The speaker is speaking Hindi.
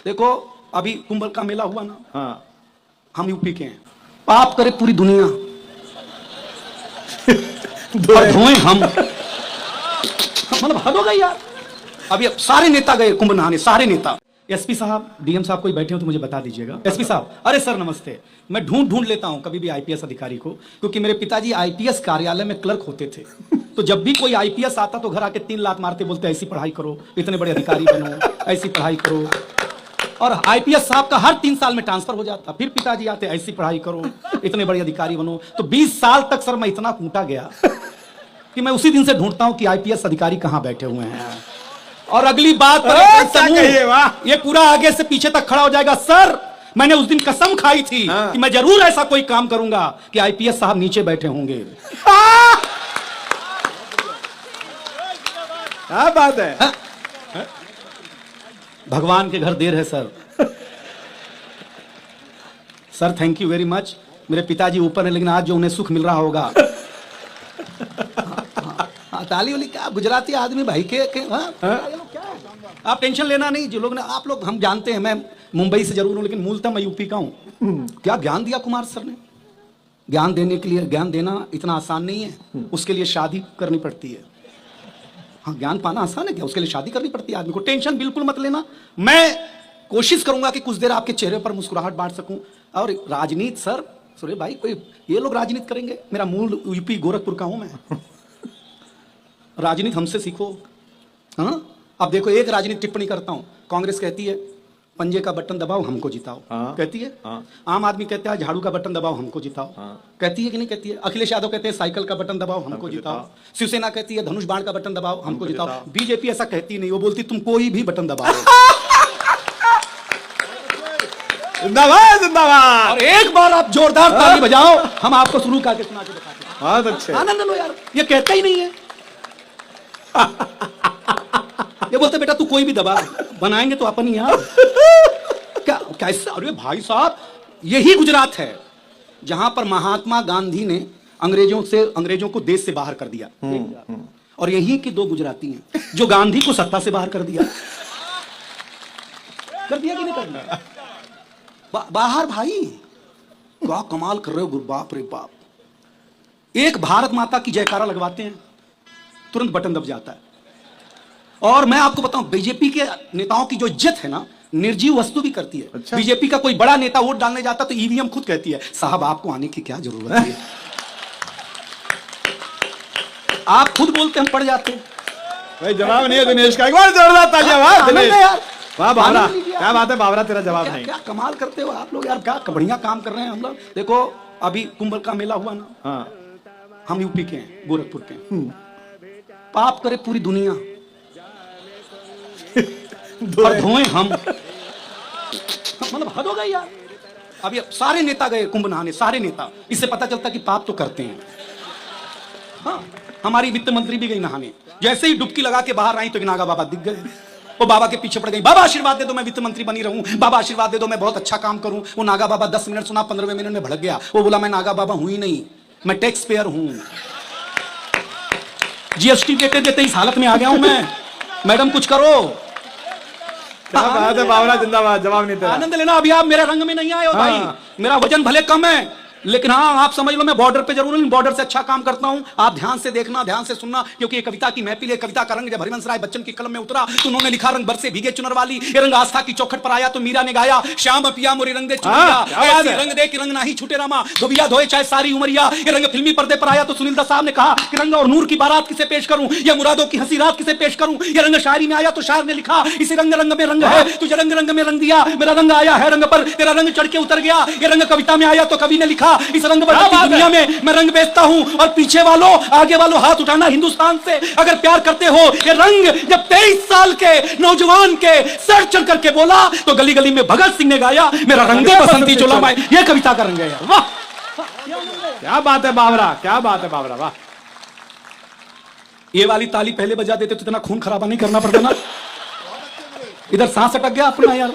देखो अभी कुंभ का मेला हुआ ना, हाँ हम यूपी के हैं। पाप करे पूरी दुनिया और धोएं हम। मतलब हद हो गई यार। अभी सारे नेता गए कुंभ नहाने, सारे नेता। एसपी साहब, डीएम साहब कोई बैठे हो तो मुझे बता दीजिएगा। एसपी साहब, अरे सर नमस्ते। मैं ढूंढ लेता हूं कभी भी आईपीएस अधिकारी को, क्योंकि मेरे पिताजी आईपीएस कार्यालय में क्लर्क होते थे। तो जब भी कोई आईपीएस आता तो घर आके 3 लात मारते, बोलते ऐसी पढ़ाई करो, इतने बड़े अधिकारी बनो, ऐसी पढ़ाई करो। और आईपीएस साहब का हर 3 साल में ट्रांसफर हो जाता। फिर पिताजी आते, ऐसी पढ़ाई करो, इतने बड़े अधिकारी बनो। तो 20 साल तक सर मैं इतना कूटा गया कि मैं उसी दिन से ढूंढता हूं कि आईपीएस अधिकारी कहां बैठे हुए हैं। और अगली बात ये पूरा आगे से पीछे तक खड़ा हो जाएगा। सर मैंने उस दिन कसम खाई थी कि मैं जरूर ऐसा कोई काम करूंगा कि आईपीएस साहब नीचे बैठे होंगे। क्या बात है? भगवान के घर देर है sir. Sir thank you very much. मेरे पिताजी ऊपर है, लेकिन आज जो उन्हें सुख मिल रहा होगा। ताली वाली क्या गुजराती आदमी भाई के क्या? आप टेंशन लेना नहीं। जो लोग आप लोग हम जानते हैं, मैं मुंबई से जरूर हूं लेकिन मूलतः मैं यूपी का हूं। क्या ज्ञान दिया कुमार सर ने। ज्ञान देने के लिए, ज्ञान देना इतना आसान नहीं है, उसके लिए शादी करनी पड़ती है। हाँ, ज्ञान पाना आसान है क्या? उसके लिए शादी करनी पड़ती है आदमी को। टेंशन बिल्कुल मत लेना। मैं कोशिश करूंगा कि कुछ देर आपके चेहरे पर मुस्कुराहट बांट सकूं। और राजनीति सर, सुरे भाई कोई ये लोग राजनीति करेंगे? मेरा मूल यूपी गोरखपुर का हूं मैं। राजनीति हमसे सीखो। हाँ, अब देखो एक राजनीति टिप्पणी करता हूं। कांग्रेस कहती है पंजे का बटन दबाओ हमको जिताओ, कहती है। आम आदमी कहता है झाड़ू का बटन दबाओ हमको जिताओ, कहती है कि नहीं कहती है? अखिलेश यादव कहते हैं साइकिल का बटन दबाओ हमको जिताओ। शिवसेना कहती है धनुष बाण का बटन दबाओ हमको जिताओ। बीजेपी ऐसा कहती नहीं, वो बोलती तुम कोई भी बटन दबाओ। जिंदाबाद जिंदाबाद। और एक बार आप जोरदार ताली बजाओ, हम आपको शुरू करके सुना के दिखाते हैं। बहुत अच्छे। आनंद लो यार। ये कहता ही नहीं है। ये बोलते बेटा तू कोई भी दबा, बनाएंगे तो अपन ही यार। क्या कैसा? अरे भाई साहब, यही गुजरात है जहां पर महात्मा गांधी ने अंग्रेजों को देश से बाहर कर दिया। और यही के 2 गुजराती हैं जो गांधी को सत्ता से बाहर कर दिया। कर दिया कि नहीं कर दिया? बाहर भाई क्या कमाल कर रहे हो, बाप रे बाप। एक भारत माता की जयकारा लगवाते हैं, तुरंत बटन दब जाता है। और मैं आपको बताऊं, बीजेपी के नेताओं की जो इज्जत है ना, निर्जीव वस्तु भी करती है। अच्छा? बीजेपी का कोई बड़ा नेता वोट डालने जाता तो ईवीएम खुद कहती है साहब आपको आने की क्या जरूरत है। आप खुद बोलते हम पड़ जाते। भाई जवाब नहीं है दिनेश का। एक बार जोरदार तालियां। वाह दिनेश, वाह बावरा, क्या बात है बावरा, तेरा जवाब नहीं। क्या कमाल करते हो आप लोग यार, क्या बढ़िया काम कर रहे हैं हम लोग। देखो अभी कुंभ का मेला हुआ ना, हाँ, हम यूपी के हैं, गोरखपुर के। पाप करे पूरी दुनिया और धोएं हम। मतलब हद हो गई यार। अभी सारे नेता गए कुंभ नहाने, सारे नेता। इससे पता चलता कि पाप तो करते हैं। हाँ, हमारी वित्त मंत्री भी गई नहाने। जैसे ही डुबकी लगा के बाहर आई तो नागा बाबा दिख गए। वो बाबा के पीछे पड़ गई, बाबा आशीर्वाद दे दो मैं वित्त मंत्री बनी रहूं, बाबा आशीर्वाद दे दो मैं बहुत अच्छा काम करूं। वो नागा बाबा 10 मिनट सुना, 15वें मिनट में भड़क गया। वो बोला मैं नागा बाबा हूं ही नहीं, मैं टैक्स पेयर हूं। जीएसटी देते देते इस हालत में आ गया हूं मैं। मैडम कुछ करो। क्या बात है बावरा, जिंदाबाद। जवाब नहीं तेरा। आनंद लेना। अभी आप मेरे रंग में नहीं आए हो भाई। मेरा वजन भले कम है लेकिन हाँ आप समझ लो मैं बॉर्डर पे जरूर हूं, बॉर्डर से अच्छा काम करता हूं। आप ध्यान से देखना, ध्यान से सुनना, क्योंकि ये कविता की महफिल है। कविता का रंग जब हरिवंश राय बच्चन की कलम में उतरा तो उन्होंने लिखा रंग बरसे भीगे चुनर वाली। ये रंग आस्था की चौखट पर आया तो मीरा ने गाया श्याम पिया मोरी रंग दे चुनरिया, रंग दे कि रंग नाही छूटे रामा, धोबिया धोए चाहे सारी उमरिया। ये रंग फिल्मी पर्दे पर आया तो सुनील दत्त साहब ने कहा कि रंग और नूर की बारात किसे पेश करूं, या मुरादों की हंसी रात किसे पेश करूं। ये रंग शायरी में आया तो शायर ने लिखा इसी रंग रंग में रंग है, तुझे रंग रंग में रंग दिया, मेरा रंग आया है रंग पर, तेरा रंग चढ़ के उतर गया। ये रंग कविता में आया तो कवि ने लिखा इस रंग पर दुनिया में मैं रंग बेचता हूं। और पीछे वालों आगे वालों हाथ उठाना हिंदुस्तान से अगर प्यार करते हो। ये रंग जब 23 साल के नौजवान के सर चढ़ करके बोला तो गली गली में भगत सिंह ने गाया मेरा रंग दे बसंती चोला माए। ये कविता का रंग है यार। वाह क्या बात है बावरा, क्या बात है बावरा, वाह। ये वाली ताली पहले बजा देते तो इतना खून खराबा नहीं करना पड़ता ना। इधर सांस अटक गया अपना यार।